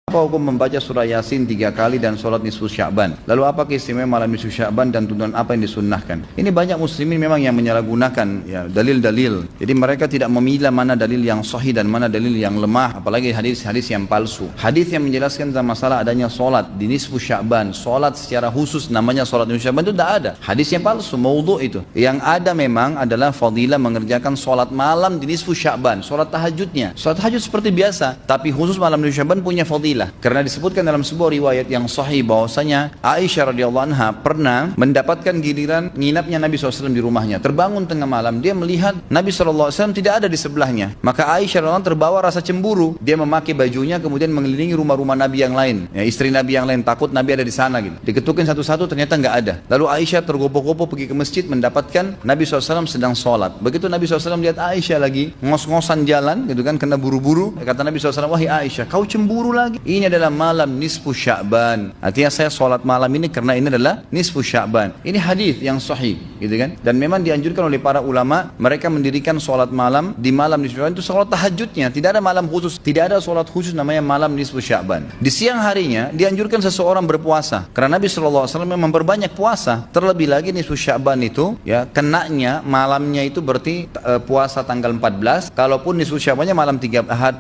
Apa hukum membaca surah Yasin 3 kali dan sholat nisfu Sya'ban? Lalu apa keistimewaan malam nisfu Sya'ban dan tuntunan apa yang disunnahkan? Ini banyak muslimin memang yang menyalahgunakan ya, dalil-dalil. Jadi mereka tidak memilah mana dalil yang sahih dan mana dalil yang lemah, apalagi hadis-hadis yang palsu. Hadis yang menjelaskan tentang masalah adanya sholat di nisfu Sya'ban, sholat secara khusus namanya sholat nisfu Sya'ban itu tidak ada. Hadis yang palsu, maudhu itu. Yang ada memang adalah fadilah mengerjakan sholat malam di nisfu Sya'ban, sholat tahajudnya. Sholat tahajud seperti biasa, tapi khusus malam nisfu Sya'ban punya fadilah. Karena disebutkan dalam sebuah riwayat yang sahih bahwasanya Aisyah radhiyallahu anha pernah mendapatkan giliran nginapnya Nabi SAW di rumahnya. Terbangun tengah malam, dia melihat Nabi SAW tidak ada di sebelahnya. Maka Aisyah radhiyallahu anha terbawa rasa cemburu. Dia memakai bajunya kemudian mengelilingi rumah-rumah Nabi yang lain. Ya, istri Nabi yang lain takut Nabi ada di sana gitu. Diketukin satu-satu ternyata nggak ada. Lalu Aisyah tergopoh-gopoh pergi ke masjid mendapatkan Nabi SAW sedang sholat. Begitu Nabi SAW lihat Aisyah lagi ngos-ngosan jalan gitu kan, kena buru-buru. Kata Nabi SAW, wahai Aisyah, kau cemburu lagi? Ini adalah malam nisfu Sya'ban. Artinya saya sholat malam ini karena ini adalah nisfu Sya'ban. Ini hadis yang sahih, gitu kan? Dan memang dianjurkan oleh para ulama, mereka mendirikan sholat malam di malam nisfu Sya'ban itu sholat tahajudnya. Tidak ada malam khusus, tidak ada sholat khusus namanya malam nisfu Sya'ban. Di siang harinya dianjurkan seseorang berpuasa. Karena Nabi SAW memang memperbanyak puasa. Terlebih lagi nisfu Sya'ban itu, ya, kenanya malamnya itu berarti puasa tanggal 14. Kalaupun nisfu Sya'bannya malam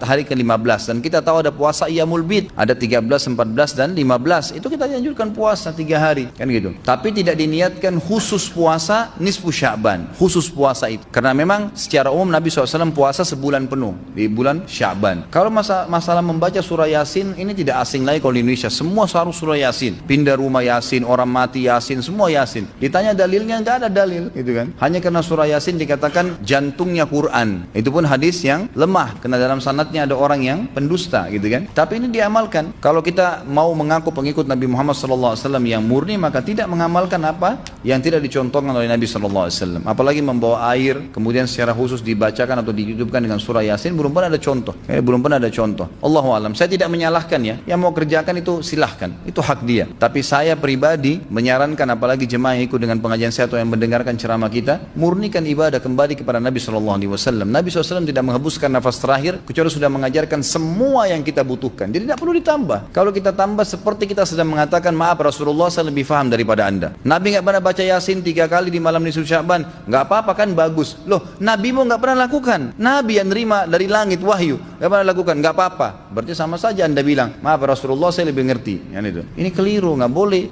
hari ke-15. Dan kita tahu ada puasa Iyamul Bid. Ada 13, 14 dan 15. Itu kita dianjurkan puasa 3 hari, kan gitu. Tapi tidak diniatkan khusus puasa nisfu Sya'ban, khusus puasa itu. Karena memang secara umum Nabi SAW puasa sebulan penuh di bulan Sya'ban. Kalau masalah membaca surah Yasin, ini tidak asing lagi kalau di Indonesia. Semua harus surah Yasin. Pindah rumah Yasin, orang mati Yasin, semua Yasin. Ditanya dalilnya, nggak ada dalil, gitu kan. Hanya karena surah Yasin dikatakan jantungnya Quran. Itu pun hadis yang lemah, karena dalam sanadnya ada orang yang pendusta, gitu kan. Tapi ini diamalkan. Kalau kita mau mengaku pengikut Nabi Muhammad SAW yang murni, maka tidak mengamalkan apa yang tidak dicontohkan oleh Nabi SAW. Apalagi membawa air, kemudian secara khusus dibacakan atau dihidupkan dengan surah Yasin, belum pernah ada contoh. Belum pernah ada contoh. Allahu alam. Saya tidak menyalahkan ya. Yang mau kerjakan itu silahkan. Itu hak dia. Tapi saya pribadi menyarankan, apalagi jemaah yang ikut dengan pengajian saya atau yang mendengarkan ceramah kita, murnikan ibadah kembali kepada Nabi SAW. Nabi SAW tidak menghembuskan nafas terakhir kecuali sudah mengajarkan semua yang kita butuhkan. Jadi tidak perlu ditambah. Kalau kita tambah seperti kita sedang mengatakan, maaf Rasulullah, saya lebih faham daripada anda. Nabi nggak pernah baca Yasin 3 kali di malam nisfu Sya'ban. Nggak apa-apa kan, bagus. Loh, Nabi mau nggak pernah lakukan. Nabi yang nerima dari langit wahyu nggak pernah lakukan, nggak apa-apa. Berarti sama saja anda bilang, maaf Rasulullah, saya lebih ngerti. Ini keliru, nggak boleh.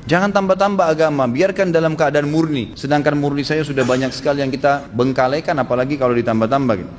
Jangan tambah-tambah agama, biarkan dalam keadaan murni. Sedangkan murni saya sudah banyak sekali yang kita bengkalaikan, apalagi kalau ditambah-tambah gitu.